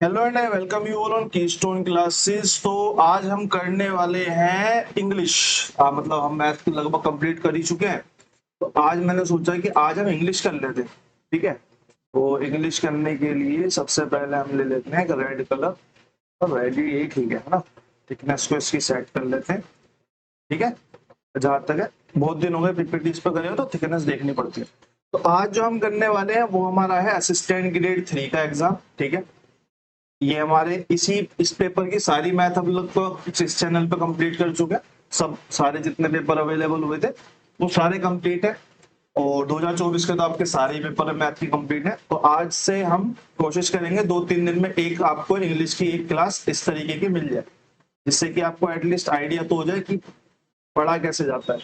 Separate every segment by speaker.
Speaker 1: Hello and I welcome you all on keystone classes. तो आज हम करने वाले हैं इंग्लिश। मतलब हम मैथ लगभग कंप्लीट कर ही चुके हैं। तो आज मैंने सोचा कि आज हम इंग्लिश कर लेते हैं। ठीक है। तो इंग्लिश करने के लिए सबसे पहले हम ले लेते हैं एक रेड कलर। और रेड ही ठीक है ना। थिकनेस को इसकी सेट कर लेते हैं। ठीक है। जहां तक है, बहुत दिन हो गए पीपीटीज पे करे हो तो थिकनेस देखनी पड़ती है। तो आज जो हम करने वाले हैं वो हमारा है असिस्टेंट ग्रेड 3 का एग्जाम। ठीक है। ये हमारे इस पेपर की सारी मैथ हम लोग तो इस चैनल पे कंप्लीट कर चुके हैं। सब सारे जितने पेपर अवेलेबल हुए थे वो सारे कंप्लीट है। और 2024 के तो आपके सारे पेपर मैथ की कंप्लीट है। तो आज से हम कोशिश करेंगे 2-3 दिन में एक आपको इंग्लिश की एक क्लास इस तरीके की मिल जाए, जिससे कि आपको एटलीस्ट आइडिया तो हो जाए कि पढ़ा कैसे जाता है।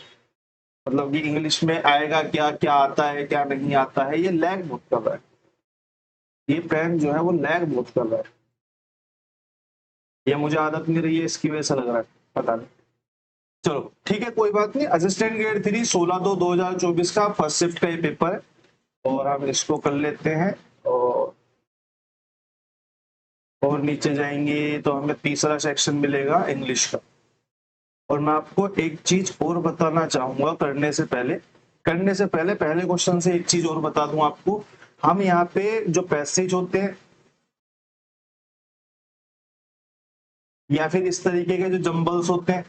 Speaker 1: मतलब कि इंग्लिश में आएगा क्या, क्या आता है क्या नहीं आता है। ये लैग बहुत कर रहा है, ये पेन जो है वो लैग बहुत कर रहा है। ये मुझे आदत नहीं रही है, इसकी वजह से लग रहा है, पता नहीं। चलो ठीक है, कोई बात नहीं। असिस्टेंट ग्रेड 3 16/2/2024 का फर्स्ट शिफ्ट का ये पेपर है। और हम इसको कर लेते हैं। और नीचे जाएंगे तो हमें तीसरा सेक्शन मिलेगा इंग्लिश का। और मैं आपको एक चीज और बताना चाहूंगा करने से पहले पहले क्वेश्चन से एक चीज और बता दूं आपको। हम यहाँ पे जो पैसेज होते हैं या फिर इस तरीके के जो जंबल्स होते हैं,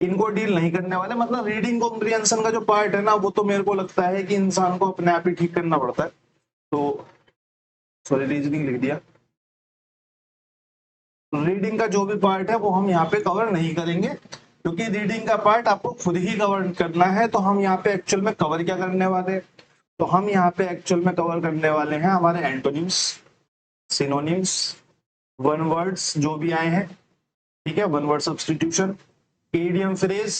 Speaker 1: इनको डील नहीं करने वाले। मतलब रीडिंग कॉम्प्रिहेंशन का जो पार्ट है ना, वो तो मेरे को लगता है कि इंसान को अपने आप ही ठीक करना पड़ता है। तो सॉरी, रीजनिंग लिख दिया। रीडिंग का जो भी पार्ट है वो हम यहाँ पे कवर नहीं करेंगे, क्योंकि रीडिंग का पार्ट आपको खुद ही कवर करना है। तो हम यहाँ पे एक्चुअल में कवर क्या करने वाले हैं? तो हम यहाँ पे एक्चुअल में कवर करने वाले हैं हमारे एंटोनिम्स, सिनोनिम्स, वन वर्ड्स जो भी आए हैं। ठीक है, one word substitution, idiom phrase.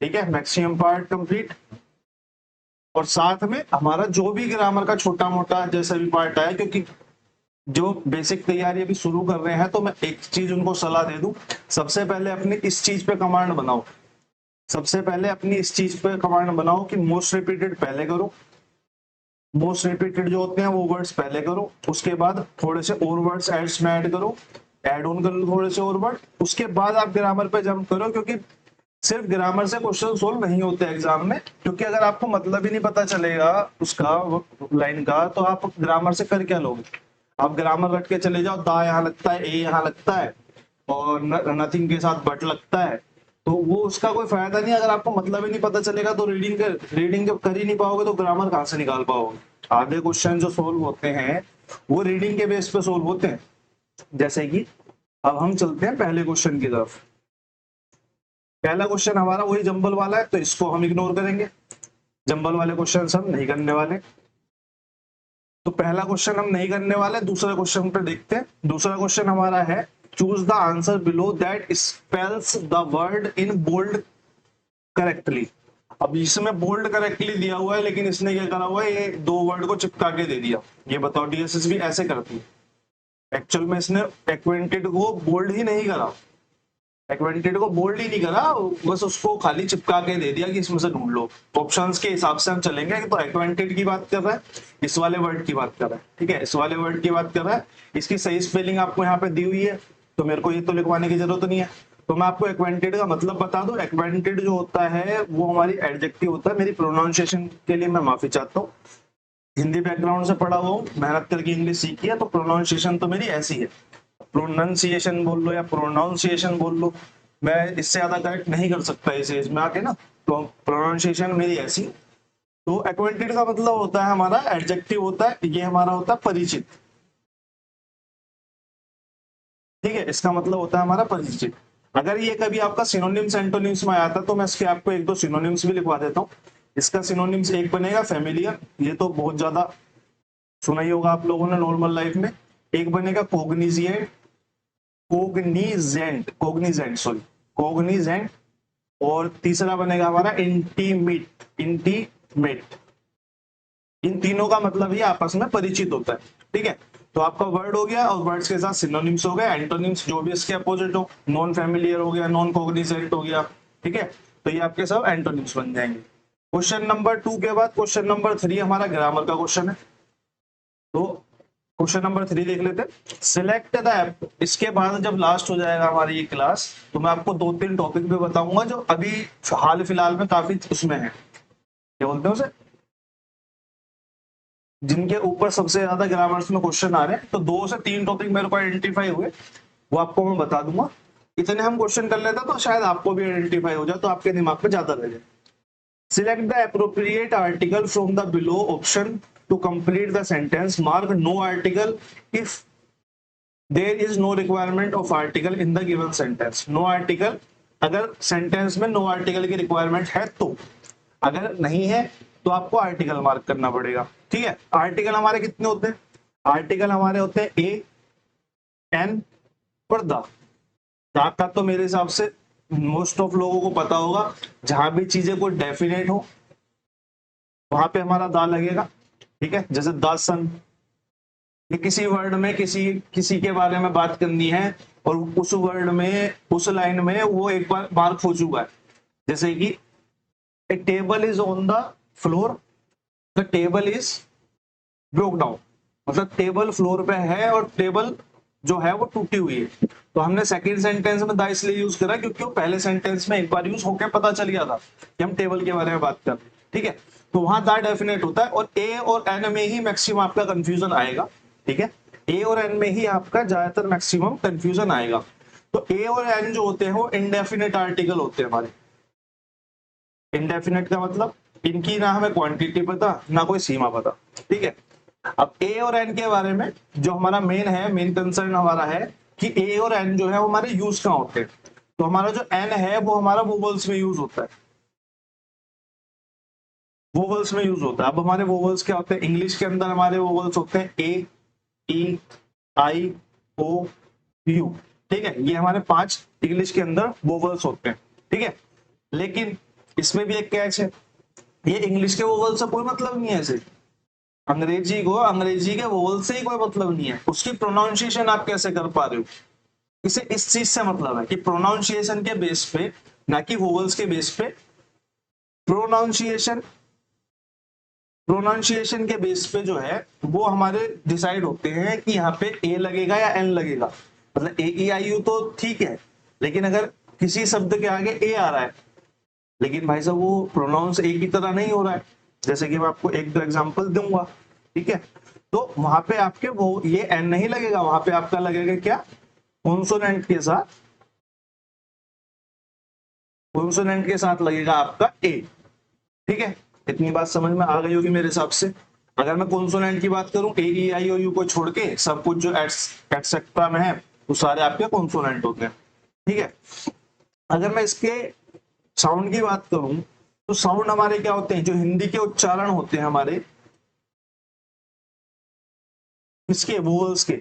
Speaker 1: ठीक है, मैक्सिमम पार्ट कंप्लीट। और साथ में हमारा जो भी ग्रामर का छोटा मोटा जैसा भी पार्ट आया, क्योंकि जो बेसिक तैयारी अभी शुरू कर रहे हैं तो मैं एक चीज उनको सलाह दे दूं। सबसे पहले अपने इस चीज पे कमांड बनाओ। सबसे पहले अपनी इस चीज पे कमांड बनाओ कि मोस्ट रिपीटेड पहले करो। मोस्ट रिपीटेड जो होते हैं वो वर्ड्स पहले करो, उसके बाद थोड़े से और वर्ड्स एड्स में ऐड करो, ऐड ऑन कर लो थोड़े से और वर्ड। उसके बाद आप ग्रामर पे जंप करो, क्योंकि सिर्फ ग्रामर से क्वेश्चन सोल्व नहीं होते एग्जाम में। क्योंकि अगर आपको मतलब ही नहीं पता चलेगा उसका लाइन का, तो आप ग्रामर से कर क्या लोगे? आप ग्रामर रट के चले जाओ, दा यहाँ लगता है, ए यहाँ लगता है, और नथिंग के साथ बट लगता है। तो वो उसका कोई फायदा नहीं। अगर आपको मतलब ही नहीं पता चलेगा तो रीडिंग जब कर ही नहीं पाओगे तो ग्रामर कहाँ से निकाल पाओगे? आधे क्वेश्चन जो सोल्व होते हैं वो रीडिंग के बेस पे सोल्व होते हैं। जैसे कि अब हम चलते हैं पहले क्वेश्चन की तरफ। पहला क्वेश्चन हमारा वही जंबल वाला है, तो इसको हम इग्नोर करेंगे। जंबल वाले क्वेश्चन हम नहीं करने वाले। तो पहला क्वेश्चन हम नहीं करने वाले। दूसरा क्वेश्चन पे देखते हैं। दूसरा क्वेश्चन हमारा है, choose the answer below that spells the word in bold correctly. अब इसमें बोल्ड करेक्टली दिया हुआ है, लेकिन इसने क्या करा हुआ है, ये दो वर्ड को चिपका के दे दिया। ये बताओ, डीएसएस भी ऐसे करती है। एक्चुअल में इसने एक्वेंटेड को बोल्ड ही नहीं करा, एक्वेंटेड को बोल्ड ही नहीं करा, बस उसको खाली चिपका के दे दिया कि इसमें से ढूंढ लो। ऑप्शंस के हिसाब से हम चलेंगे। तो एक्वेंटेड की बात कर रहा है, इस वाले वर्ड की बात कर रहा है। ठीक है, इस वाले वर्ड की बात कर रहा है। इसकी सही स्पेलिंग आपको यहाँ पे दी हुई है, तो मेरे को ये तो लिखवाने की जरूरत नहीं है। तो मैं आपको एक्वेंटेड का मतलब बता दूं। एक्वेंटेड जो होता है वो हमारी एडजेक्टिव होता है। मेरी प्रोनाउंसिएशन के लिए मैं माफी चाहता हूँ। हिंदी बैकग्राउंड से पढ़ा हुआ हूँ, मेहनत करके इंग्लिश सीखी है, तो प्रोनाउंसिएशन तो मेरी ऐसी है। प्रोनाउंसिएशन बोल लो या प्रोनाउंसिएशन बोल लो, मैं इससे ज्यादा करेक्ट नहीं कर सकता इस एज में आके ना। तो प्रोनाउंसिएशन मेरी ऐसी। तो एक्वेंटेड का मतलब होता है हमारा एडजेक्टिव होता है, ये हमारा होता है परिचित। ठीक है, इसका मतलब होता है हमारा परिचित। अगर ये कभी आपका सिनोनिम्स एंटोनिम्स में आया था तो मैं इसके आपको एक दो सिनोनिम्स भी लिखवा देता हूँ। इसका सिनोनिम्स एक बनेगा फैमिलियर, ये तो बहुत ज्यादा सुना ही होगा आप लोगों ने नॉर्मल लाइफ में। एक बनेगा कोग्निजिएंट, कोग्निजेंट सॉरी, कोग्निजेंट। और तीसरा बनेगा हमारा इंटीमेट, इंटीमेट। इन तीनों का मतलब ही आपस में परिचित होता है। ठीक है, तो आपका वर्ड हो गया, और वर्ड्स के साथ सिनोनिम्स हो गए, एंटोनिम्स जो भी इसके अपोजिट हो। नॉन फैमिलियर हो गया, नॉन कोग्निजेंट हो गया। ठीक है, तो ये आपके सब एंटोनिम्स बन जाएंगे। क्वेश्चन नंबर 2 के बाद क्वेश्चन नंबर 3 हमारा ग्रामर का क्वेश्चन है। तो क्वेश्चन नंबर 3 देख लेते हैं। Select the app. इसके बाद जब लास्ट हो जाएगा हमारी ये क्लास, तो मैं आपको 2-3 टॉपिक भी बताऊंगा जो अभी हाल फिलहाल में काफी उसमें है, क्या बोलते हैं उसे, जिनके ऊपर सबसे ज्यादा ग्रामर्स में क्वेश्चन आ रहे हैं। तो 2 से 3 टॉपिक मेरे को आइडेंटिफाई हुए, वो आपको मैं बता दूंगा। इतने हम क्वेश्चन कर लेते तो शायद आपको भी आइडेंटिफाई हो जाए, तो आपके दिमाग में ज्यादा रह जाए। Select the appropriate article from the below option to complete the sentence. Mark no article if there is no requirement of article in the given sentence. No article अगर सेंटेंस में नो आर्टिकल की requirement है तो, अगर नहीं है तो आपको आर्टिकल मार्क करना पड़ेगा। ठीक है, आर्टिकल हमारे कितने होते हैं? आर्टिकल हमारे होते हैं ए, एन और द। का तो मेरे हिसाब से मोस्ट ऑफ लोगों को पता होगा, जहां भी चीजें कोई डेफिनेट हो वहां पे हमारा दा लगेगा। ठीक है, जैसे द सन, ये किसी वर्ड में किसी किसी के बारे में बात करनी है और उस वर्ड में उस लाइन में वो एक बार मार्क हो चुका है। जैसे कि a table is on the floor, the table is broke down, मतलब टेबल फ्लोर पे है और टेबल जो है वो टूटी हुई है। तो हमने सेकंड सेंटेंस में दा इसलिए यूज करा क्योंकि वो पहले सेंटेंस में एक बार यूज होकर पता चल गया था कि हम टेबल के बारे में बात कर रहे हैं। ठीक है, तो वहां दा डेफिनेट होता है और ए और एन में ही मैक्सिमम आपका कंफ्यूजन आएगा। ठीक है, ए और एन में ही आपका ज्यादातर मैक्सिमम कंफ्यूजन आएगा। तो ए और एन जो होते हैं वो इनडेफिनेट आर्टिकल होते हैं हमारे। इनडेफिनेट का मतलब इनकी ना हमें क्वांटिटी पता ना कोई सीमा पता। ठीक है, अब ए और एन के बारे में जो हमारा मेन है, मेन कंसर्न हमारा है कि ए और एन जो है वो हमारे यूज कहाँ होते हैं। तो हमारा जो एन है वो हमारा वोवल्स में यूज होता है, वोवल्स में यूज होता है। अब हमारे वोवल्स क्या होते हैं? इंग्लिश के अंदर हमारे वोवल्स होते हैं ए, ई, आई, ओ, यू। ठीक है, ये हमारे 5 इंग्लिश के अंदर वोवल्स होते हैं। ठीक है, लेकिन इसमें भी एक कैच है, ये इंग्लिश के वोवल से कोई मतलब नहीं है। ऐसे अंग्रेजी को अंग्रेजी के वोवल से ही कोई मतलब नहीं है, उसकी प्रोनाउंसिएशन आप कैसे कर पा रहे हो, इसे इस चीज से मतलब है कि प्रोनाउंसिएशन के बेस पे, ना कि वोवल्स के बेस पे। प्रोनाउंसिएशन प्रोनाउंसिएशन के बेस पे जो है वो हमारे डिसाइड होते हैं कि यहाँ पे ए लगेगा या एन लगेगा। मतलब ए, ई, आई, यू तो ठीक है, लेकिन अगर किसी शब्द के आगे ए आ रहा है, लेकिन भाई साहब वो प्रोनाउंस ए की तरह नहीं हो रहा है। जैसे कि मैं आपको 1-2 एग्जांपल दूंगा। ठीक है, तो वहां पे आपके वो ये एन नहीं लगेगा, वहां पे आपका लगेगा क्या? कॉन्सोनेंट के साथ, कॉन्सोनेंट के साथ लगेगा आपका ए। ठीक है, इतनी बात समझ में आ गई होगी मेरे हिसाब से। अगर मैं कॉन्सोनेंट की बात करूं, ए, ई, आई, ओ, यू को छोड़ के सब कुछ जो एक्सेट्रा में है वो सारे आपके कॉन्सोनेंट होते हैं। ठीक है, अगर मैं इसके साउंड की बात करूं तो साउंड हमारे क्या होते हैं? जो हिंदी के उच्चारण होते हैं हमारे, इसके वोवल्स के,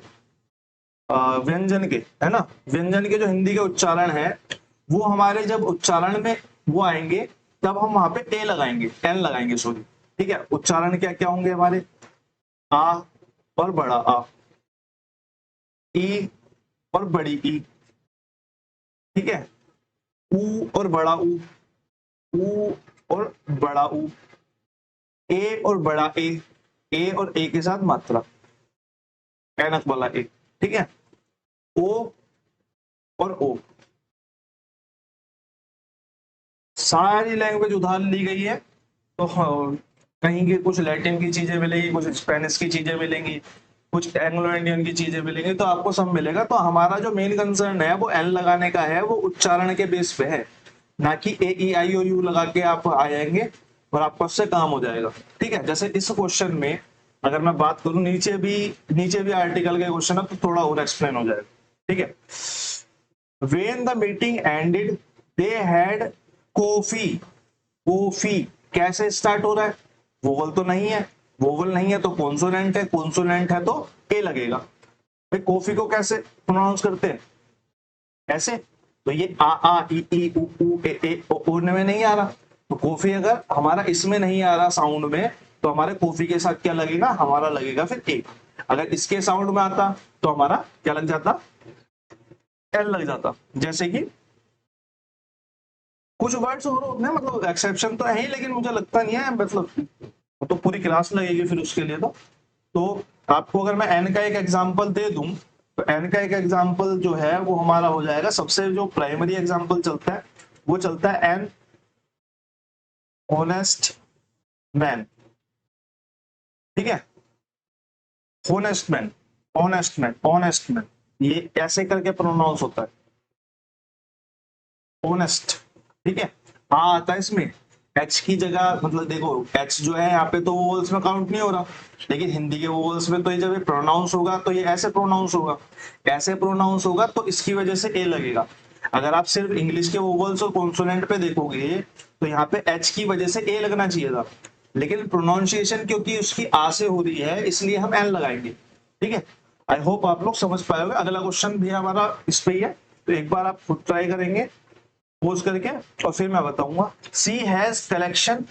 Speaker 1: व्यंजन के, है ना, व्यंजन के जो हिंदी के उच्चारण है वो हमारे जब उच्चारण में वो आएंगे तब हम वहां पे ए लगाएंगे, एन लगाएंगे, सॉरी। ठीक है, उच्चारण क्या क्या होंगे हमारे? आ और बड़ा आ, ई और बड़ी ई। ठीक है, ऊ और बड़ा ऊ और बड़ा ऊ, ए और बड़ा ए और ए के साथ मात्रा, ऐनक वाला ए। ठीक है, ओ और ओ, सारी लैंग्वेज उधार ली गई है। तो कहीं की कुछ लैटिन की चीजें मिलेगी, कुछ स्पेनिश की चीजें मिलेंगी, कुछ एंग्लो इंडियन की चीजें मिलेंगी, तो आपको सब मिलेगा। तो हमारा जो मेन कंसर्न है वो एन लगाने का है, वो उच्चारण के बेस पे है, ना कि ए, ई, आई, ओ, यू लगा के आप आ जाएंगे और आपका उससे काम हो जाएगा। ठीक है, जैसे इस क्वेश्चन में अगर मैं बात करूं, नीचे भी आर्टिकल के क्वेश्चन है तो थोड़ा और एक्सप्लेन हो जाएगा। ठीक है, when the meeting ended they had coffee। Coffee कैसे स्टार्ट हो रहा है? वोवल तो नहीं है, वोवल नहीं है तो कॉन्सोनेंट है, कॉन्सोनेंट है तो ए लगेगा। भाई कॉफी को कैसे प्रोनाउंस करते हैं? ऐसे। तो ये आ ई ई उ ए ओ में नहीं आ रहा, तो कॉफी अगर हमारा इसमें नहीं आ रहा साउंड में, तो हमारे कॉफी के साथ क्या लगेगा? हमारा लगेगा फिर ए। अगर इसके साउंड में आता तो हमारा क्या लग जाता? एल लग जाता। जैसे कि कुछ वर्ड्स और होते हैं, मतलब एक्सेप्शन तो है ही, लेकिन मुझे लगता नहीं है, मतलब तो पूरी क्लास लगेगी फिर उसके लिए। तो आपको अगर मैं एन का एक एग्जांपल दे दूं तो एन का एक एग्जांपल जो है वो हमारा हो जाएगा, सबसे जो प्राइमरी एग्जांपल चलता है वो चलता है एन ऑनेस्ट मैन, ठीक है, honest man, honest man, honest man, ये ऐसे करके प्रोनाउंस होता है ऑनेस्ट, ठीक है। हाँ आता है इसमें एच की जगह, मतलब देखो एच जो है यहाँ पे तो वोवल्स में काउंट नहीं हो रहा, लेकिन हिंदी के वोवल्स में तो ये जब ये प्रोनाउंस होगा तो ये ऐसे प्रोनाउंस होगा, ऐसे प्रोनाउंस होगा तो इसकी वजह से ए लगेगा। अगर आप सिर्फ इंग्लिश के वोवल्स और कॉन्सोनेंट पे देखोगे तो यहाँ पे एच की वजह से ए लगना चाहिए था, लेकिन प्रोनाउंसिएशन क्योंकि उसकी आ से हो रही है इसलिए हम एन लगाएंगे, ठीक है। आई होप आप लोग समझ पाओगे। अगला क्वेश्चन भी हमारा इस पे ही है, तो एक बार आप खुद ट्राई करेंगे पोज करके और फिर मैं बताऊंगा। सी हैज कलेक्शन,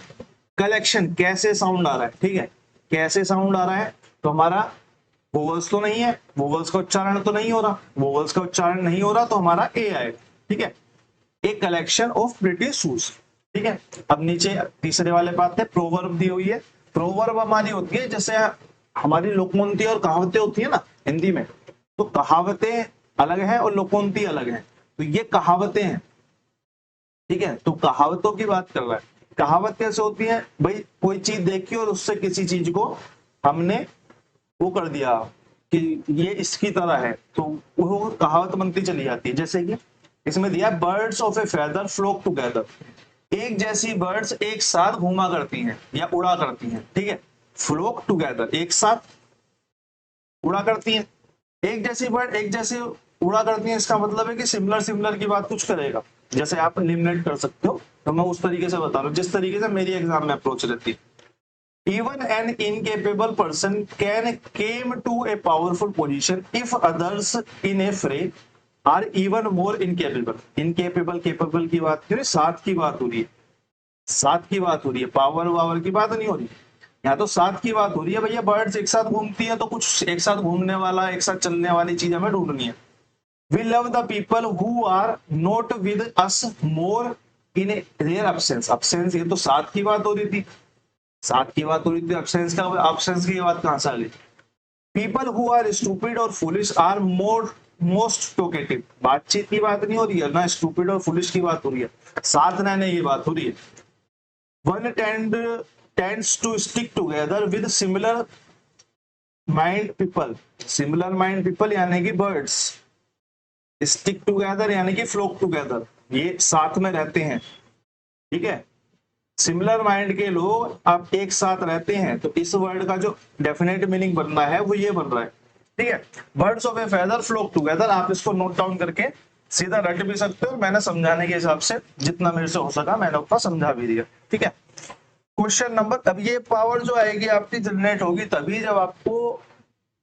Speaker 1: कलेक्शन कैसे साउंड आ रहा है, ठीक है, कैसे साउंड आ रहा है, तो हमारा वोवल्स तो नहीं है, वोवल्स का उच्चारण तो नहीं हो रहा, वोवल्स का उच्चारण नहीं हो रहा तो हमारा ए आएगा, ठीक है। A collection of British shoes, ठीक है। अब नीचे तीसरे वाले बात है, प्रोवर्ब दी हुई है। प्रोवर्ब हमारी होती है जैसे हमारी लोकोक्ति और कहावतें होती है ना हिंदी में, तो कहावतें अलग है और लोकोक्ति अलग है, तो ये कहावतें हैं, ठीक है। तो कहावतों की बात कर रहा है। कहावत कैसे होती है भाई, कोई चीज देखी और उससे किसी चीज को हमने वो कर दिया कि ये इसकी तरह है, तो वो कहावत बनती चली जाती है। जैसे कि इसमें दिया birds of a feather flock together, एक जैसी बर्ड्स एक साथ घूमा करती हैं या उड़ा करती हैं, ठीक है। फ्लोक टुगेदर एक साथ उड़ा करती हैं, एक जैसी बर्ड एक जैसे उड़ा करती हैं, इसका मतलब है कि सिमिलर सिमिलर की बात कुछ करेगा, जैसे आप एलिमिनेट कर सकते हो, तो मैं उस तरीके से बता रहा हूँ जिस तरीके से मेरी एग्जाम में अप्रोच रहती है। Even an incapable person can came to a powerful position if others in a fray are even more incapable. Incapable, capable की बात क्यों, साथ की बात हो रही है, साथ की बात हो रही है, पावर वावर की बात नहीं हो रही, यहाँ तो साथ की बात हो रही है। भैया बर्ड्स एक साथ घूमती है तो कुछ एक साथ घूमने वाला, एक साथ चलने वाली चीज हमें ढूंढनी है। We love the people who are not with us more in their absence. Absence ये तो साथ की बात हो रही थी, साथ की बात हो रही थी, absence का absence की बात कहां से आ गई। People who are stupid or foolish are most talkative. बातचीत की बात नहीं हो रही है ना, stupid और foolish की बात हो रही है, साथ रहने की बात हो रही है। One tends to stick together with similar mind people. Similar mind people यानी कि birds. स्टिक टुगेदर यानी कि फ्लोक टुगेदर, ये साथ में रहते हैं, ठीक है। सिमिलर माइंड के लोग आप एक साथ रहते हैं, तो इस वर्ड का जो डेफिनेट मीनिंग बनना है वो ये बन रहा है, ठीक है। Birds of a feather flock together, आप इसको नोट डाउन करके सीधा रट भी सकते हो, मैंने समझाने के हिसाब से जितना मेरे से हो सका मैंने उतना समझा भी दिया, ठीक है। क्वेश्चन नंबर, अब ये पावर जो आएगी आपकी जनरेट होगी तभी जब आपको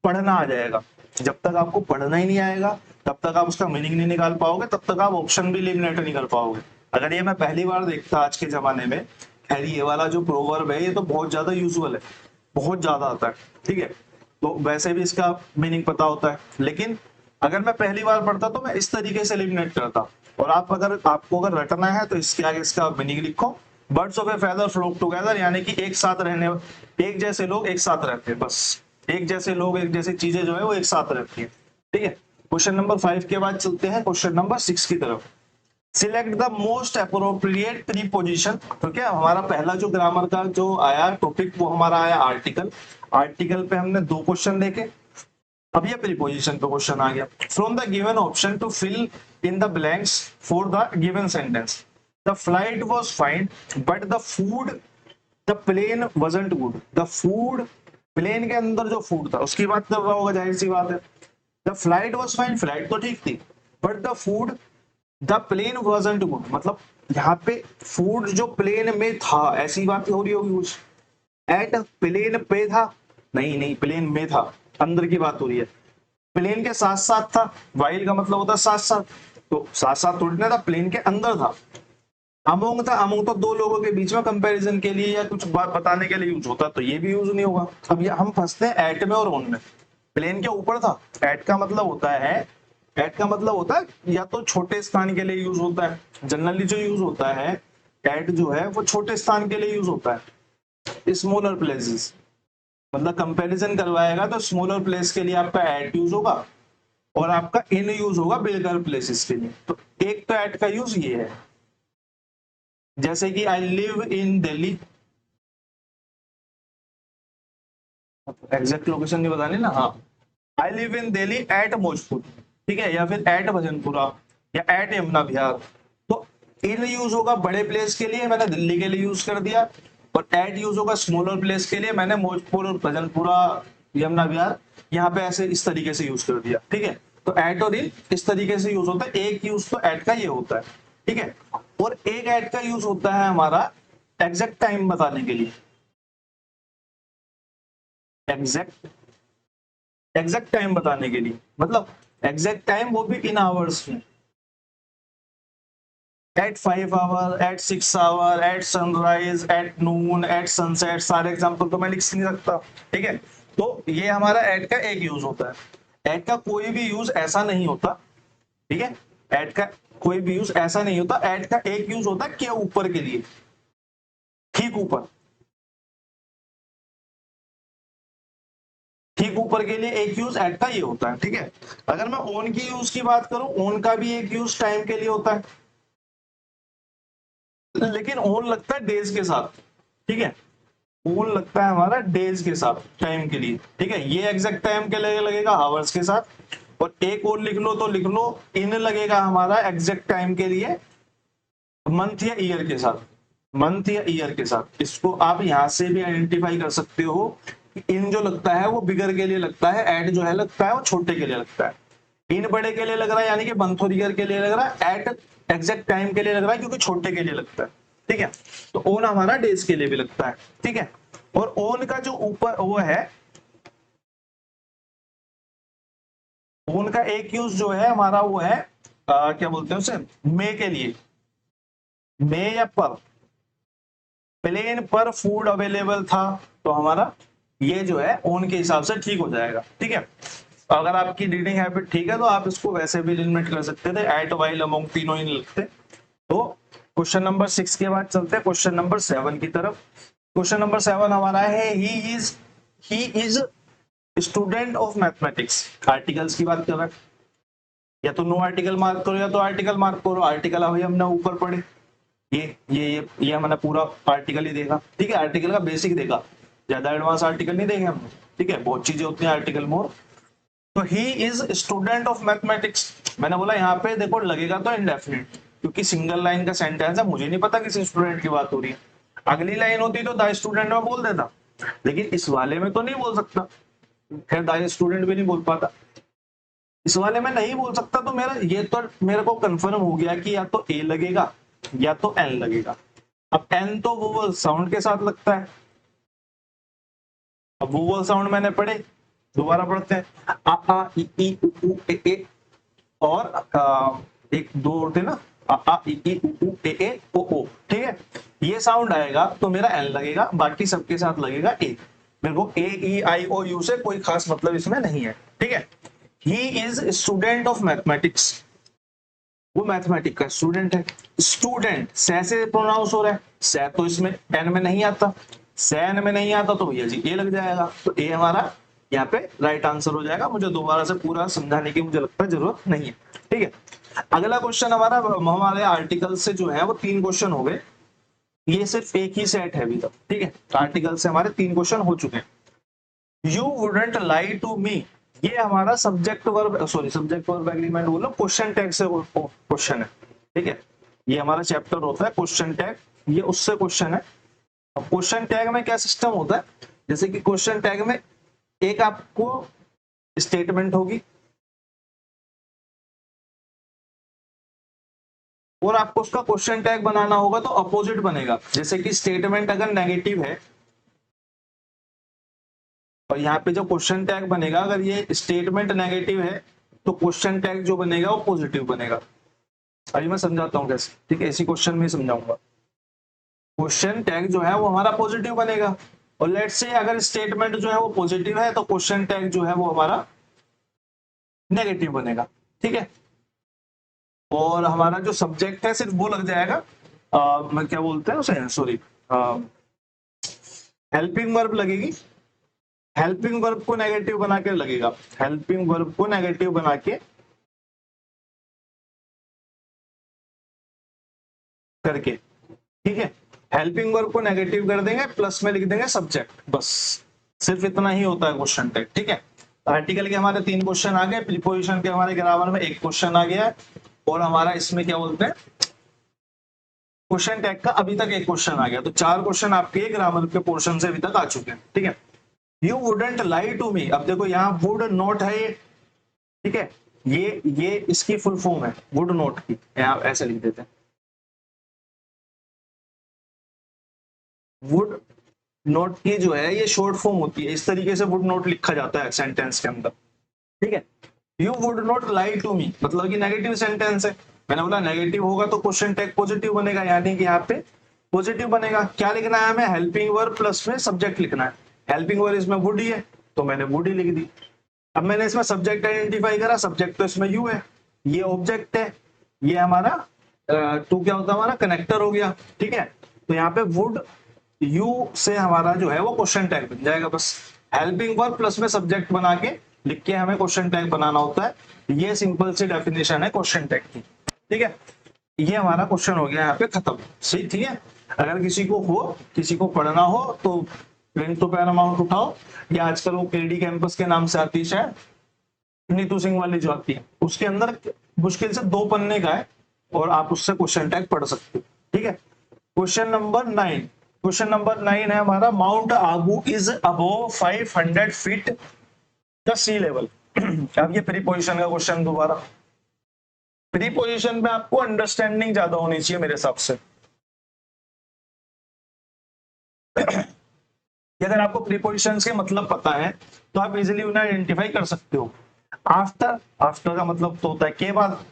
Speaker 1: पढ़ना आ जाएगा, जब तक आपको पढ़ना ही नहीं आएगा तब तक आप उसका मीनिंग नहीं निकाल पाओगे, तब तक आप ऑप्शन भी एलिमिनेट नहीं कर पाओगे। अगर ये मैं पहली बार देखता आज के जमाने में, खैर ये वाला जो प्रोवर्ब है ये तो बहुत ज्यादा यूजुअल है, बहुत ज्यादा आता है, ठीक है, तो वैसे भी इसका मीनिंग पता होता है, लेकिन अगर मैं पहली बार पढ़ता तो मैं इस तरीके से एलिमिनेट करता। और आप अगर आपको अगर रटना है तो इसके आगे इसका मीनिंग लिखो, birds of a feather flock together, यानी कि एक साथ रहने, एक जैसे लोग एक साथ रहते हैं, बस एक जैसे लोग एक जैसी चीजें जो है वो एक साथ रहती है, ठीक है। क्वेश्चन नंबर 5 के बाद चलते हैं क्वेश्चन नंबर 6 की तरफ। Select the most appropriate preposition, तो क्या हमारा पहला जो ग्रामर का जो आया टॉपिक वो हमारा आया आर्टिकल। आर्टिकल पे हमने 2 क्वेश्चन देखे, अब ये प्रीपोजिशन पे क्वेश्चन आ गया। From the given option to fill in the blanks for the given sentence, the flight was fine but the food, the plane wasn't good. The food, plane के अंदर जो फूड था उसकी बात कर रहा होगा, जाहिर सी बात है। The flight was fine, flight तो ठीक थी, but the food, the plane wasn't good, मतलब यहाँ पे फूड जो प्लेन में था ऐसी बात हो रही होगी कुछ, एट प्लेन पे था, नहीं नहीं प्लेन में था, अंदर की बात हो रही है। प्लेन के साथ साथ था, वाइल का मतलब होता है साथ साथ, तो साथ साथ थोड़ी ना था, प्लेन के अंदर था। अमोंग था, अमोंग तो 2 लोगों के बीच में कंपैरिजन के लिए या कुछ बात बताने के लिए यूज होता, तो ये भी यूज नहीं होगा। अब ये हम फंसते हैं एट में और ऑन में। प्लेन के ऊपर था, एट का मतलब होता है, एट का मतलब होता है या तो छोटे स्थान के लिए यूज होता है, जनरली जो यूज होता है एट जो है वो छोटे स्थान के लिए यूज होता है, स्मॉलर प्लेसेस, मतलब कंपैरिजन करवाएगा तो स्मॉलर प्लेस के लिए आपका एट यूज होगा और आपका इन यूज होगा बिगर प्लेसेस के लिए। तो एक तो एट का यूज ये है, जैसे कि I live in Delhi, exact location नहीं बतानी ना, हाँ, I live in Delhi at Bhojpur, ठीक है, या फिर एट भजनपुरा या एट यमुना विहार। तो इन यूज होगा बड़े प्लेस के लिए, मैंने दिल्ली के लिए यूज कर दिया, और एट यूज होगा स्मॉलर प्लेस के लिए, मैंने भोजपुर और भजनपुरा यमुना विहार यहाँ पे ऐसे इस तरीके से यूज कर दिया, ठीक है। तो एट और इन इस तरीके से यूज होता है। एक यूज तो एट का ये होता है, ठीक है। और एक एट का यूज होता है हमारा एग्जैक्ट टाइम बताने के लिए। एग्जैक्ट एग्जैक्ट टाइम बताने के लिए, मतलब एग्जैक्ट टाइम वो भी इन आवर्स में, at 5 hour, at 6 hour, at sunrise, at noon, at sunset, सारे एग्जाम्पल तो मैं लिख नहीं सकता, ठीक है। तो ये हमारा एट का एक यूज होता है। एट का कोई भी यूज ऐसा नहीं होता, ठीक है, एट का कोई भी यूज ऐसा नहीं होता। एट का एक यूज होता है क्या, ऊपर के लिए, ठीक ऊपर, ठीक ऊपर के लिए एक यूज एट का ये होता है, ठीक है। अगर मैं ऑन की यूज की बात करूं, ऑन का भी एक यूज टाइम के लिए होता है, लेकिन ऑन लगता है डेज के साथ, ठीक है। ऑन लगता है हमारा डेज के साथ टाइम के लिए, ठीक है। ये एग्जैक्ट टाइम के लिए लगेगा आवर्स के साथ। और एक और लिख लो तो लिख लो, इन लगेगा हमारा एग्जैक्ट टाइम के लिए मंथ या ईयर के साथ, मंथ या ईयर के साथ। इसको आप यहां से भी आइडेंटिफाई कर सकते हो कि इन जो लगता है वो बिगर के लिए लगता है, एट जो है लगता है वो छोटे के लिए लगता है। इन बड़े के लिए लग रहा है यानी कि मंथ और ईयर के लिए लग रहा है, एट एग्जैक्ट टाइम के लिए लग रहा है क्योंकि छोटे के लिए लगता है, ठीक है। तो ओन हमारा डेज के लिए भी लगता है, ठीक है। और ओन का जो ऊपर वो है, ओन का एक यूज जो है हमारा वो है क्या बोलते हैं उसे, मे के लिए, मे या पर, प्लेन पर फूड अवेलेबल था, तो हमारा ये जो है ओन के हिसाब से ठीक हो जाएगा, ठीक है। अगर आपकी रीडिंग हैबिट ठीक है तो आप इसको वैसे भी लिमिट कर सकते थे, एट वाइल अमंग तीनों ही लगते। तो क्वेश्चन नंबर 6 के बाद चलते हैं क्वेश्चन नंबर 7 की तरफ। क्वेश्चन नंबर 7 हमारा है he is student of mathematics. Articles की बात कर रहा है, या तो नो आर्टिकल मार्क करो या तो आर्टिकल मार्क करो। आर्टिकल अभी हमने ऊपर पढ़े, ये हमने पूरा आर्टिकल ही देखा, ठीक है। आर्टिकल का बेसिक देखा, ज्यादा एडवांस आर्टिकल नहीं देखे हमने, ठीक है। बहुत चीजें होती हैं आर्टिकल मोर। तो he is student of mathematics, मैंने बोला यहाँ पे देखो लगेगा तो इंडेफिनिट, क्योंकि सिंगल लाइन का सेंटेंस है, मुझे नहीं पता किसी स्टूडेंट की बात हो रही है। अगली लाइन होती तो द स्टूडेंट में बोल देता, लेकिन इस वाले में तो नहीं बोल सकता, खैर द स्टूडेंट भी नहीं बोल पाता, इस वाले में नहीं बोल सकता। तो मेरा ये तो मेरे को कंफर्म हो गया कि या तो ए लगेगा या तो एन लगेगा। अब एन तो वोवल साउंड के साथ लगता है, अब वोवल साउंड मैंने पढ़े, दोबारा पढ़ते हैं, आ ई उ ए और एक दो और थे ना, आ ई उ ए ओ ओ, ठीक है। ये साउंड आएगा तो मेरा एन लगेगा, बाकी सबके साथ लगेगा ए। मेरे को ए ई आई ओ यू से कोई खास मतलब इसमें नहीं है, ठीक है। He is student of mathematics, वो मैथमेटिक्स का स्टूडेंट है। स्टूडेंट सै से प्रोनाउंस हो रहा है, सै तो इसमें एन में नहीं आता, सै एन में नहीं आता तो भैया जी ए लग जाएगा। तो ए हमारा यहाँ पे राइट आंसर हो जाएगा। मुझे दोबारा से पूरा समझाने की मुझे लगता है जरूरत नहीं है, ठीक है। अगला क्वेश्चन हमारे आर्टिकल से जो है वो 3 क्वेश्चन हो गए, ये सिर्फ एक ही सेट है अभी तक, ठीक है। आर्टिकल से हमारे 3 क्वेश्चन हो चुके हैं। You wouldn't lie to me, ये हमारा सब्जेक्ट वर्ब एग्रीमेंट बोलो, क्वेश्चन टैग से क्वेश्चन है, ठीक है। ये हमारा चैप्टर होता है क्वेश्चन टैग, ये उससे क्वेश्चन है। अब क्वेश्चन टैग में क्या सिस्टम होता है, जैसे कि क्वेश्चन टैग में एक आपको स्टेटमेंट होगी और आपको उसका क्वेश्चन टैग बनाना होगा, तो अपोजिट बनेगा। जैसे कि स्टेटमेंट अगर नेगेटिव है और यहाँ पे जो क्वेश्चन टैग बनेगा, अगर ये स्टेटमेंट नेगेटिव है तो क्वेश्चन टैग जो बनेगा वो पॉजिटिव बनेगा। अभी मैं समझाता हूँ कैसे, ठीक है, इसी क्वेश्चन में समझाऊंगा। क्वेश्चन टैग जो है वो हमारा पॉजिटिव बनेगा, और लेट्स से अगर स्टेटमेंट जो है वो पॉजिटिव है तो क्वेश्चन टैग जो है वो हमारा नेगेटिव बनेगा, ठीक है। और हमारा जो सब्जेक्ट है सिर्फ वो लग जाएगा, मैं क्या बोलते हैं उसे, सॉरी, हेल्पिंग वर्ब लगेगी, हेल्पिंग वर्ब को नेगेटिव बना के लगेगा, हेल्पिंग वर्ब को नेगेटिव बना के करके, ठीक है। हेल्पिंग वर्ब को नेगेटिव कर देंगे, प्लस में लिख देंगे सब्जेक्ट, बस सिर्फ इतना ही होता है क्वेश्चन टैग, ठीक है। आर्टिकल के हमारे 3 क्वेश्चन आ गए, प्रीपोजिशन के हमारे ग्रामर में 1 क्वेश्चन आ गया है, और हमारा इसमें क्या बोलते हैं क्वेश्चन टैग का अभी तक 1 क्वेश्चन आ गया। तो 4 क्वेश्चन आपके ग्रामर के पोर्शन से अभी तक आ चुके हैं, ठीक है। You wouldn't lie to me, अब देखो यहाँ वुड नॉट है ये, ठीक है, ये इसकी फुल फॉर्म है वुड नॉट की, यहाँ ऐसे लिख देते हैं, वुड नोट की जो है ये शॉर्ट फॉर्म होती है, इस तरीके से वुड नोट लिखा जाता है सेंटेंस के अंदर, ठीक है। You would not lie to me मतलब कि नेगेटिव सेंटेंस है, मैंने बोला नेगेटिव होगा तो क्वेश्चन टैग पॉजिटिव बनेगा, यानी कि यहाँ पे पॉजिटिव बनेगा। क्या लिखना है हमें, हेल्पिंग वर्ब प्लस में सब्जेक्ट लिखना है। हेल्पिंग वर्ब इसमें वुड ही है तो मैंने वुड ही लिख दी। अब मैंने इसमें सब्जेक्ट आइडेंटिफाई करा, सब्जेक्ट तो इसमें यू है, ये ऑब्जेक्ट है, ये हमारा टू क्या होता है हमारा कनेक्टर हो गया, ठीक है। तो यहाँ पे वुड यू से हमारा जो है वो क्वेश्चन टैग बन जाएगा, बस हेल्पिंग वर्ब प्लस में सब्जेक्ट बना के लिख के हमें क्वेश्चन टैग बनाना होता है। ये सिंपल सी डेफिनेशन है क्वेश्चन टैग की, ठीक है। ये हमारा क्वेश्चन हो गया यहाँ पे खत्म, सही, ठीक है। अगर किसी को पढ़ना हो तो प्रिंट टू पैरामाउंट उठाओ, या आजकल वो केडी कैंपस के नाम से आती है शायद, नीतू सिंह वाली जो आती है, उसके अंदर मुश्किल से 2 पन्ने का है और आप उससे क्वेश्चन टैग पढ़ सकते हो, ठीक है। क्वेश्चन नंबर 9, क्वेश्चन नंबर 9 है हमारा, Mount Abu is above 500 feet the sea level. अब ये प्रीपोजिशन का क्वेश्चन, दोबारा प्रीपोजिशन में आपको अंडरस्टैंडिंग ज्यादा होनी चाहिए मेरे हिसाब से। अगर आपको प्रीपोजिशंस के मतलब पता है तो आप इजीली उन्हें आइडेंटिफाई कर सकते हो। आफ्टर, आफ्टर का मतलब तो होता है के बाद,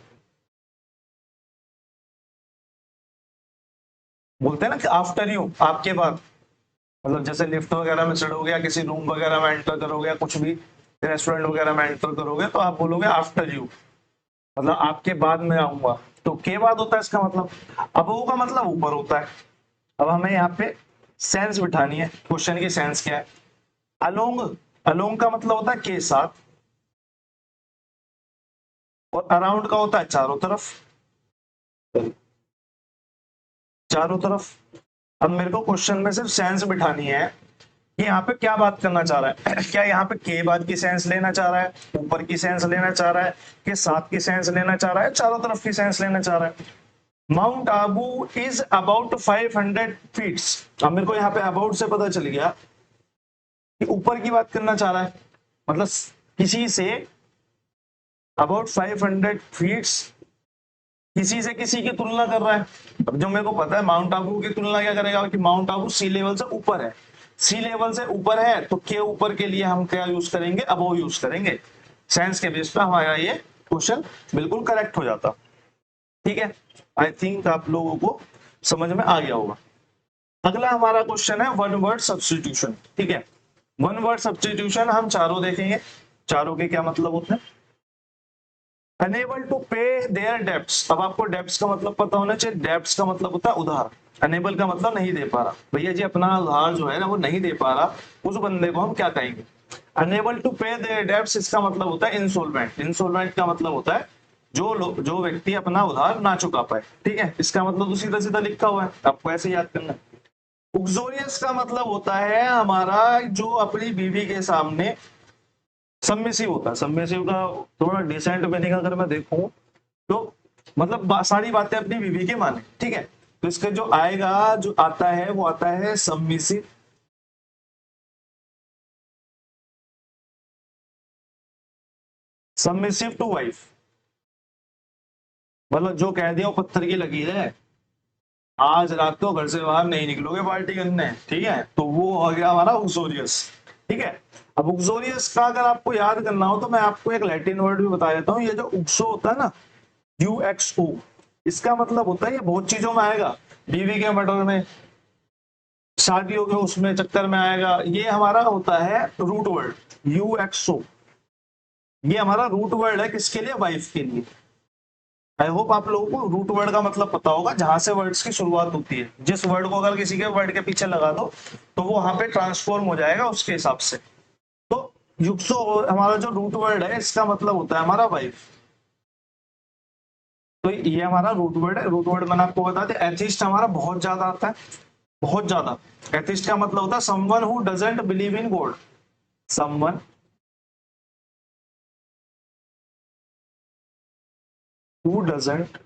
Speaker 1: बोलते हैं ना कि आफ्टर यू, आपके बाद, मतलब जैसे लिफ्ट वगैरह में चढ़ोगे या किसी रूम वगैरह में एंटर करोगे या कुछ भी रेस्टोरेंट वगैरह में एंटर करोगे तो आप बोलोगे आफ्टर यू, मतलब आपके बाद में आऊंगा, तो के बाद होता है इसका मतलब। अब वो का मतलब ऊपर होता है। अब हमें यहाँ पे सेंस बिठानी है, क्वेश्चन की सेंस क्या है। अलोंग, अलोंग का मतलब होता है के साथ, और अराउंड का होता है चारों तरफ, चारों तरफ। अब मेरे को क्वेश्चन में सिर्फ सेंस बिठानी है कि यहाँ पे क्या बात करना चाह रहा है। क्या यहाँ पे के बाद की सेंस लेना चाह रहा है, ऊपर की सेंस लेना चाह रहा है, कि साथ की सेंस लेना चाह रहा है, चारों तरफ की सेंस लेना चाह रहा है। Mount Abu is about 500 feet. अब मेरे को यहाँ पे अबाउट से पता चल गया कि ऊपर की बात करना चाह रहा है, मतलब किसी से अबाउट 500 फीट, किसी से किसी की तुलना कर रहा है। अब जो मेरे को पता है माउंट आबू की तुलना क्या करेगा कि माउंट आबू सी लेवल से ऊपर है, सी लेवल से ऊपर है तो के ऊपर के लिए हम क्या यूज करेंगे, अबोव यूज करेंगे। साइंस के बेस पर हमारा ये क्वेश्चन बिल्कुल करेक्ट हो जाता, ठीक है। आई थिंक आप लोगों को समझ में आ गया होगा। अगला हमारा क्वेश्चन है वन वर्ड सब्स्टिट्यूशन, ठीक है। वन वर्ड सब्स्टिट्यूशन हम चारों देखेंगे, चारों के क्या मतलब होते हैं। अनेबल टू पे देयर डेब्ट्स, अब आपको डेब्ट्स का मतलब पता होना चाहिए। डेब्ट्स का मतलब होता है उधार, अनेबल का मतलब नहीं दे पा रहा, भैया जी अपना उधार जो है ना वो नहीं दे पा रहा, उस बंदे को हम क्या कहेंगे, अनेबल टू पे देयर डेब्ट्स। इसका मतलब होता है इंसॉल्वेंट, इंसॉल्वेंट का मतलब होता है जो व्यक्ति अपना उधार ना चुका पाए, ठीक है। इसका मतलब तो सीधा सीधा लिखा हुआ है, आपको ऐसे याद करना है। उक्सोरियस का मतलब होता है हमारा जो अपनी बीवी के सामने सबमिसिव होता है। सबमिसिव का थोड़ा डिसेंट मीनिंग अगर मैं देखूं तो मतलब सारी बातें अपनी बीवी के माने, ठीक है। तो इसका जो आएगा, जो आता है वो आता है सबमिसिव, सबमिसिव टू वाइफ, मतलब जो कह दिया वो पत्थर की लकीर है, आज रात को घर से बाहर नहीं निकलोगे पार्टी करने, ठीक है। तो वो हो गया हमारा उक्सोरियस, ठीक है। अब उक्सोरियस का अगर आपको याद करना हो तो मैं आपको एक लैटिन वर्ड भी बता देता हूँ। ये जो उक्सो होता है ना, UXO, इसका मतलब होता है, ये बहुत चीजों में आएगा, बीवी के मर्डर में, शादियों के उसमें चक्कर में आएगा। ये हमारा होता है रूट वर्ड UXO, ये हमारा रूट वर्ड है किसके लिए, वाइफ के लिए। आई होप आप लोगों को रूट वर्ड का मतलब पता होगा, जहां से वर्ड्स की शुरुआत होती है। जिस वर्ड को अगर किसी के वर्ड के पीछे लगा दो तो वो वहां पे ट्रांसफॉर्म हो जाएगा उसके हिसाब से, युक्सो हमारा जो रूट वर्ड है इसका मतलब होता है हमारा वाइफ। तो ये हमारा रूट वर्ड है। रूट वर्ड मैंने आपको बता दिया। एथिस्ट हमारा बहुत ज्यादा आता है, बहुत ज्यादा। एथिस्ट का मतलब होता है someone who doesn't believe in God. Someone who doesn't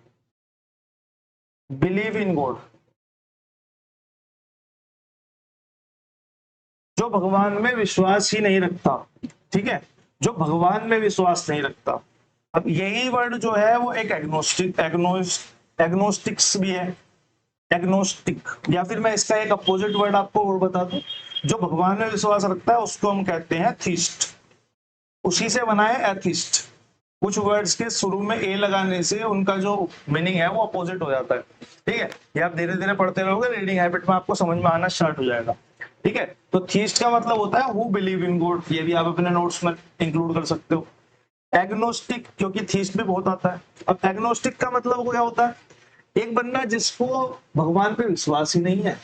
Speaker 1: believe in God, जो भगवान में विश्वास ही नहीं रखता। ठीक है, जो भगवान में विश्वास नहीं रखता। अब यही वर्ड जो है वो एक एग्नोस्टिक्स भी है, एग्नोस्टिक। या फिर मैं इसका एक अपोजिट वर्ड आपको और बता दूं, जो भगवान में विश्वास रखता है उसको हम कहते हैं थीस्ट। उसी से बना है एथिस्ट। कुछ वर्ड्स के शुरू में ए लगाने से उनका जो मीनिंग है वो अपोजिट हो जाता है। ठीक है, ये आप धीरे धीरे पढ़ते रहोगे, रीडिंग हैबिट में आपको समझ में आना स्टार्ट हो जाएगा। ठीक है, तो थीस्ट का मतलब होता है हु बिलीव इन गॉड। ये भी आप अपने नोट्स में इंक्लूड कर सकते हो। एग्नोस्टिक, क्योंकि थीस्ट भी बहुत आता है। अब एग्नोस्टिक का मतलब क्या होता है, एक बंदा जिसको भगवान पे विश्वास ही नहीं है,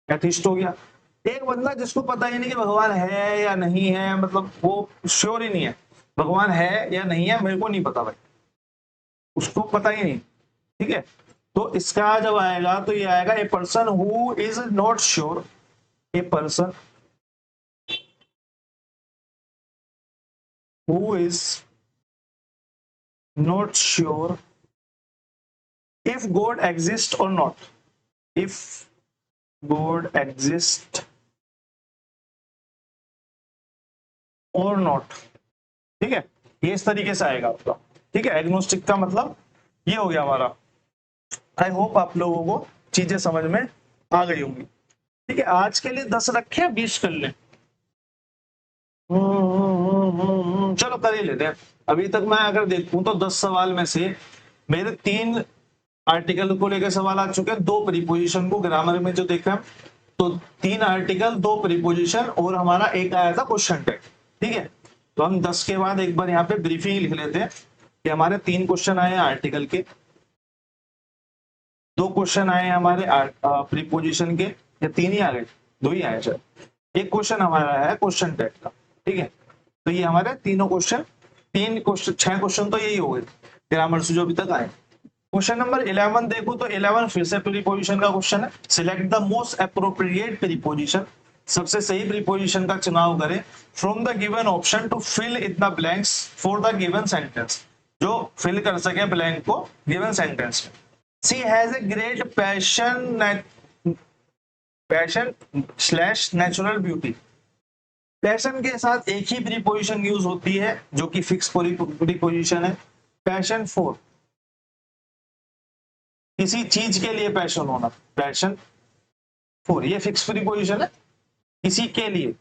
Speaker 1: एथिस्ट हो गया। एक बंदा जिसको पता ही नहीं कि भगवान है या नहीं है, मतलब वो श्योर ही नहीं है भगवान है या नहीं है, मेरे को नहीं पता भाई, उसको पता ही नहीं। ठीक है, तो इसका जब आएगा तो ये आएगा a person who is not sure. A person who is not sure if God exists or not, if God exists or not। ठीक है, ये इस तरीके से आएगा आपका। ठीक है, एग्नोस्टिक का मतलब ये हो गया हमारा। आई होप आप लोगों को चीजें समझ में आ गई होंगी। ठीक है, आज के लिए 10 रखे, 20 कर ले। चलो कर ही लेते हैं। अभी तक मैं अगर देखूं तो 10 सवाल में से मेरे 3 आर्टिकल को लेकर सवाल आ चुके हैं, 2 प्रीपोजिशन को ग्रामर में जो देखा, तो 3 आर्टिकल, 2 प्रीपोजिशन और हमारा एक आया था क्वेश्चन टैग। ठीक है, तो हम 10 के बाद एक बार यहाँ पे ब्रीफिंग लिख लेते हैं कि हमारे 3 क्वेश्चन आए आर्टिकल के, 2 क्वेश्चन आए हमारे प्रीपोजिशन के, या 3 ही आ गए, 2 ही आए सर। एक क्वेश्चन हमारा है क्वेश्चन टैग का। ठीक है, तो ये हमारे तीनों क्वेश्चन, 3 क्वेश्चन, 6 क्वेश्चन तो यही हो गए ग्रामर से जो अभी तक आए। क्वेश्चन नंबर 11 देखो तो 11 फिर से प्रीपोजिशन का क्वेश्चन है। Select the most appropriate preposition, सबसे सही प्रीपोजिशन का चुनाव करें from the given option to fill in the blanks for the given sentence, जो फिल कर सके ब्लैंक को गिवन सेंटेंस में। She has a great passion slash natural beauty. Passion के साथ एक ही प्रीपोजिशन यूज होती है जो कि फिक्स प्रीपोजिशन है। पैशन फॉर, किसी चीज के लिए पैशन होना, पैशन फॉर, ये फिक्स प्रीपोजिशन है। किसी के लिए,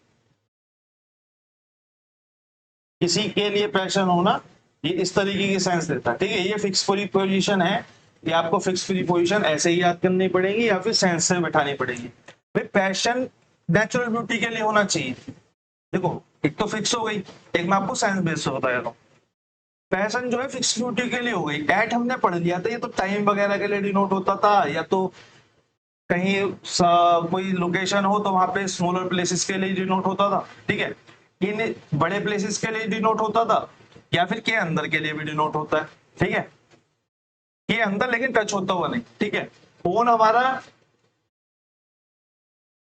Speaker 1: किसी के लिए पैशन होना, ये इस तरीके की सेंस देता है। ठीक है, ये फिक्स प्रीपोजिशन है। ये आपको फिक्स प्रीपोजिशन ऐसे ही याद करनी पड़ेगी या फिर सेंस से बैठानी पड़ेगी। भाई पैशन नेचुरल ब्यूटी के लिए होना चाहिए। देखो, एक तो फिक्स हो गई, एक मैं आपको साइंस बेस से बताया था। पैशन जो है फिक्स ब्यूटी के लिए हो गई। एट हमने पढ़ लिया था, ये तो टाइम वगैरह के लिए डिनोट होता था, या तो कहीं कोई लोकेशन हो तो वहां पे स्मॉलर प्लेसेस के लिए डिनोट होता था। ठीक है, इन बड़े प्लेसेस के लिए डिनोट होता था, या फिर के अंदर के लिए भी डिनोट होता है। ठीक है, के अंदर लेकिन टच होता हुआ नहीं। ठीक है, ओन हमारा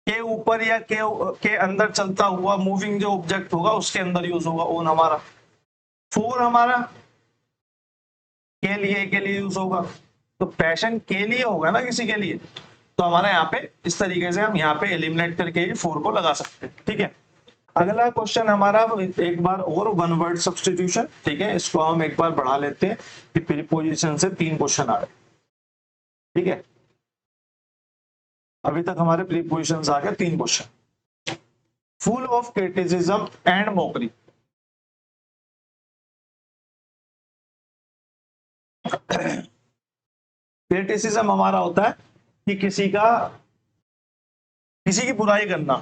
Speaker 1: के ऊपर या के अंदर चलता हुआ मूविंग जो ऑब्जेक्ट होगा उसके अंदर यूज होगा ओन हमारा। फोर हमारा के लिए यूज होगा, तो पैशन के लिए होगा ना किसी के लिए, तो हमारा यहाँ पे इस तरीके से हम यहाँ पे एलिमिनेट करके फोर को लगा सकते हैं। ठीक है, अगला क्वेश्चन हमारा एक बार और वन वर्ड सब्स्टिट्यूशन। ठीक है, इसको हम एक बार बढ़ा लेते हैं कि प्रीपोजिशन से 3 क्वेश्चन आ रहे। ठीक है, अभी तक हमारे प्रीपोजिशन आ गए 3 question. Full of criticism and mockery. Criticism हमारा होता है कि किसी की बुराई करना।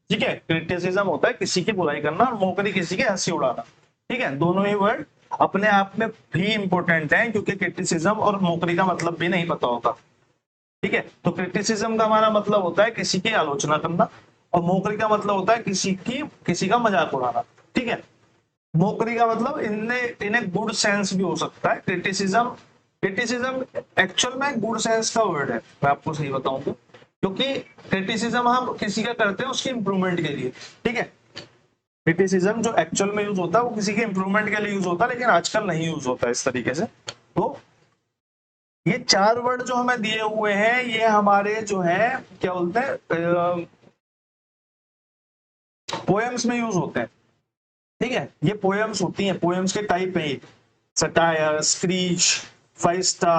Speaker 1: ठीक है, क्रिटिसिज्म होता है किसी की बुराई करना, और मॉकरी किसी की हंसी उड़ाना। ठीक है, दोनों ही वर्ड अपने आप में भी इंपॉर्टेंट हैं, क्योंकि क्रिटिसिज्म और मॉकरी का मतलब भी नहीं पता होता। ठीक है, तो क्रिटिसिज्म का हमारा मतलब होता है किसी की आलोचना करना, और मॉकरी का मतलब होता है किसी का मजाक उड़ाना। ठीक है। मोकरी का मतलब इन ए गुड सेंस भी हो सकता है। क्रिटिसिज्म, क्रिटिसिज्म एक्चुअल में गुड सेंस का वर्ड है, मैं आपको सही बताऊं तो, क्योंकि क्रिटिसिज्म हम किसी का करते हैं उसके इंप्रूवमेंट के लिए, ठीक है। क्रिटिसिज्म जो एक्चुअल में यूज होता है वो किसी के इंप्रूवमेंट के लिए यूज होता है, लेकिन आजकल नहीं यूज होता है इस तरीके से। तो ये चार वर्ड जो हमें दिए हुए हैं ये हमारे जो है क्या बोलते हैं पोएम्स में यूज होते हैं, ठीक है। ये पोएम्स होती हैं, पोएम्स के टाइप है ये, सटायर, स्क्रीच, फाइस्टा,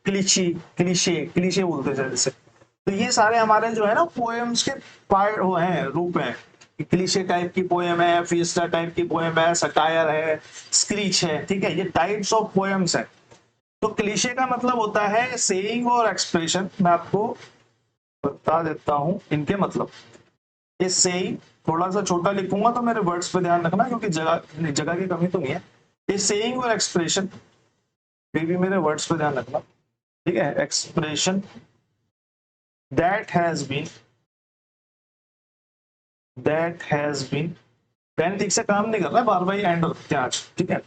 Speaker 1: क्लिची, क्लीशे, क्लीशे बोलते हैं जैसे। तो ये सारे हमारे जो है ना पोएम्स के पार्ट वो हैं, रूप हैं। क्लीशे टाइप की पोएम है, फिस्टा टाइप की पोएम है, सटायर है, स्क्रीच है, ठीक है। ये टाइप्स ऑफ पोएम्स है। तो क्लीशे का मतलब होता है सेइंग और एक्सप्रेशन। मैं आपको बता देता हूं इनके मतलब। ये सेइंग थोड़ा सा छोटा लिखूंगा तो मेरे वर्ड्स पे ध्यान रखना, क्योंकि जगह जगह की कमी तो नहीं है। ये सेइंग और एक्सप्रेशन पे भी मेरे वर्ड्स पे ध्यान रखना, ठीक है। Expression that has been pen ठीक से काम नहीं कर रहा, बार बार एंड रखते हैं आज, ठीक है।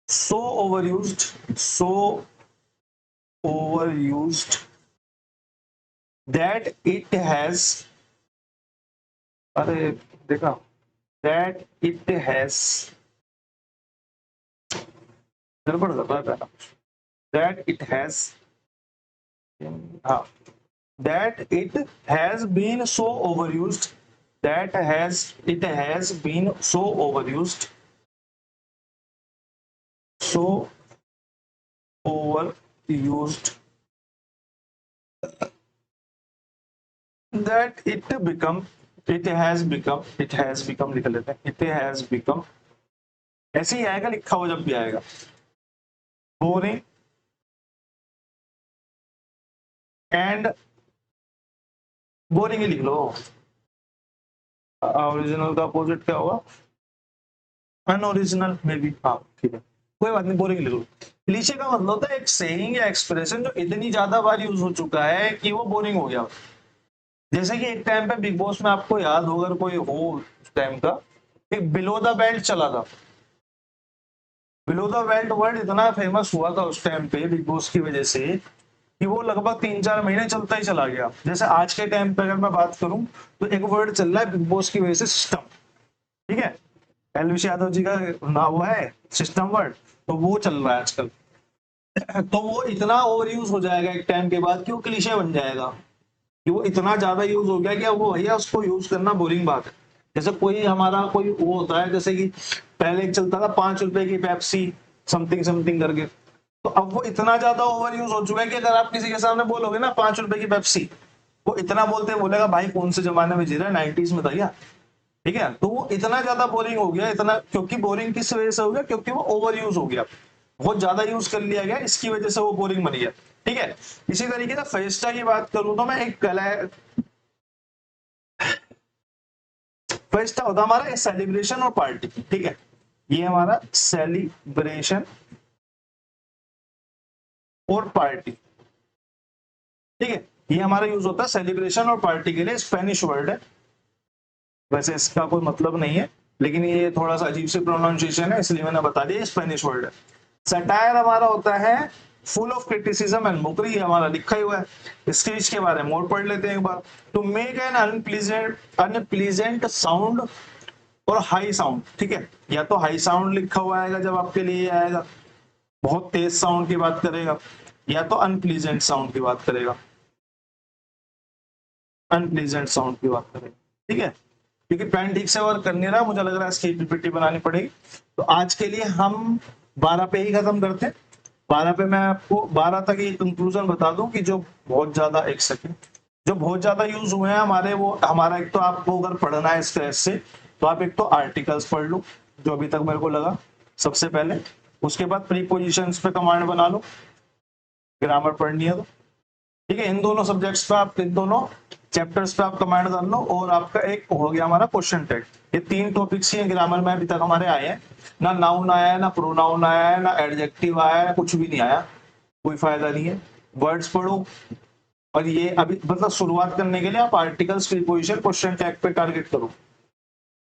Speaker 1: So overused that it has, अरे देखा, दैट इट हैज, गड़बड़ कर रहा है, दैट इट हैज, हाँ, that it has been so overused, it has been so overused, so overused that it has become लिख लेते हैं, it has become, ऐसे ही आएगा लिखा हुआ जब भी आएगा, बोरिंग एंड, बोरिंग ही लिख लो। ओरिजिनल का अपोजिट क्या होगा, अनओरिजिनल में भी, हाँ ठीक है, कोई बात नहीं, बोरिंग लिख लो। क्लीशे का मतलब होता है एक सेइंग या एक्सप्रेशन जो इतनी ज्यादा बार यूज हो चुका है कि वो बोरिंग हो गया। जैसे कि एक टाइम पे बिग बॉस में आपको याद हो, अगर कोई हो उस टाइम का, एक बिलो द बेल्ट चला था। बिलो द बेल्ट वर्ड इतना फेमस हुआ था उस टाइम पे बिग बॉस की वजह से कि वो लगभग 3-4 महीने चलता ही चला गया। जैसे आज के टाइम पे अगर मैं बात करूं तो एक वर्ड चल रहा है बिग बॉस की वजह से, सिस्टम, ठीक है। एलविश यादव जी का ना वो है सिस्टम वर्ड, तो वो चल रहा है आजकल। तो वो इतना ओवर यूज हो जाएगा एक टाइम के बाद कि वो क्लीशे बन जाएगा, कि वो इतना ज्यादा यूज हो गया कि अब वो भैया उसको यूज करना बोरिंग बात है। जैसे कोई हमारा कोई वो होता है, जैसे कि पहले एक चलता था 5 रुपए की पेप्सी समथिंग समथिंग करके, तो अब वो इतना ज्यादा ओवर यूज हो चुका है कि अगर आप किसी के सामने बोलोगे ना 5 रुपए की पेप्सी, वो इतना बोलते बोलेगा भाई कौन से जमाने में जी रहा है, 90s में था क्या, ठीक है। तो वो इतना ज्यादा बोरिंग हो गया, इतना, क्योंकि बोरिंग किस वजह से हो गया, क्योंकि वो ओवर यूज हो गया, बहुत ज्यादा यूज कर लिया गया, इसकी वजह से वो बोरिंग बन गया, ठीक है। इसी तरीके से फेस्टा की बात करूं तो मैं एक कला, फेस्टा होता हमारा सेलिब्रेशन और पार्टी, ठीक है। ये हमारा सेलिब्रेशन और पार्टी, ठीक है। ये हमारा यूज होता है सेलिब्रेशन और पार्टी के लिए, स्पेनिश वर्ड है, वैसे इसका कोई मतलब नहीं है, लेकिन ये थोड़ा सा अजीब से प्रोनाउंसिएशन है इसलिए मैंने बता दिया, स्पेनिश वर्ड है। सटायर हमारा होता है full of criticism and Mokri, हमारा लिखा ही हुआ है। स्क्रीच के बारे में और पढ़ लेते हैं एक बार। To make an unpleasant sound और हाई साउंड, ठीक है। या तो हाई साउंड लिखा हुआ आएगा जब आपके लिए आएगा, बहुत तेज साउंड की बात करेगा, या तो अनप्लीजेंट साउंड की बात करेगा, अनप्लीजेंट साउंड की बात करेगा, ठीक है। क्योंकि पेन ठीक से वर्क कर नहीं रहा, मुझे लग रहा है इसकी पीपीटी बनानी पड़ेगी। तो आज के लिए हम 12 पे ही खत्म करते हैं। 12 पे मैं आपको 12 तक ये कंक्लूजन बता दूं कि जो बहुत ज्यादा, एक सेकंड, जो बहुत ज्यादा यूज हुए हैं हमारे, वो हमारा एक तो आपको अगर पढ़ना है स्क्रैच से तो आप एक तो आर्टिकल्स पढ़ लो जो अभी तक मेरे को लगा सबसे पहले, उसके बाद प्रीपोजिशंस पे कमांड बना लो, ग्रामर पढ़नी है तो, ठीक है। इन दोनों सब्जेक्ट्स पे आप, इन दोनों चैप्टर्स पे आप कमांड डाल लो, और आपका एक हो गया हमारा क्वेश्चन टैग। ये 3 टॉपिक्स ही ग्रामर में अभी तक हमारे आए हैं, ना नाउन आया है, ना प्रोनाउन आया है, ना एडजेक्टिव आया है, कुछ भी नहीं आया, कोई फायदा नहीं है। वर्ड्स पढ़ो, और ये अभी मतलब शुरुआत करने के लिए आप आर्टिकल्स, प्रीपोजिशन, क्वेश्चन टैग पे टारगेट करो।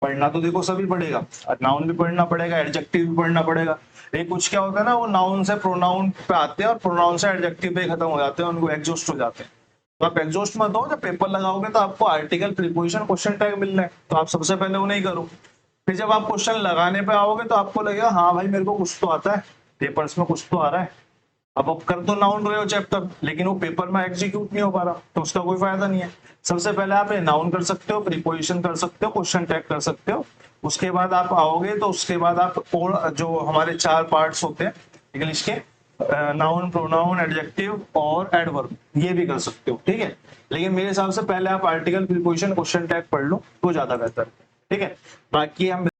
Speaker 1: पढ़ना तो देखो सभी पड़ेगा, नाउन भी पढ़ना पड़ेगा, एडजेक्टिव भी पढ़ना पड़ेगा। लेकिन कुछ क्या होता है ना, वो नाउन से प्रोनाउन पे आते हैं और प्रोनाउन से एडजेक्टिव पे खत्म हो जाते हैं, उनको एग्जॉस्ट हो जाते हैं। तो आप एग्जॉस्ट मत हो, जब पेपर लगाओगे तो आपको आर्टिकल, प्रीपोजिशन, क्वेश्चन टैग मिल रहे हैं, तो आप सबसे पहले उन्हें ही करो। फिर जब आप क्वेश्चन लगाने पे आओगे तो आपको लगेगा हाँ भाई मेरे को कुछ तो आता है, पेपर्स में कुछ तो आ रहा है। अब आप कर तो नाउन रहे हो चैप्टर, लेकिन वो पेपर में एग्जीक्यूट नहीं हो पा रहा, तो उसका कोई फायदा नहीं है। सबसे पहले आप नाउन कर सकते हो, प्रीपोजिशन कर सकते हो, क्वेश्चन टैग कर सकते हो। उसके बाद आप आओगे तो उसके बाद आप और जो हमारे 4 पार्ट्स होते हैं इंग्लिश के, नाउन, प्रोनाउन, एडजेक्टिव और एडवर्ब, ये भी कर सकते हो, ठीक है। लेकिन मेरे हिसाब से पहले आप आर्टिकल, प्रीपोजिशन, क्वेश्चन टैग पढ़ लो तो ज्यादा बेहतर है, ठीक है। बाकी हम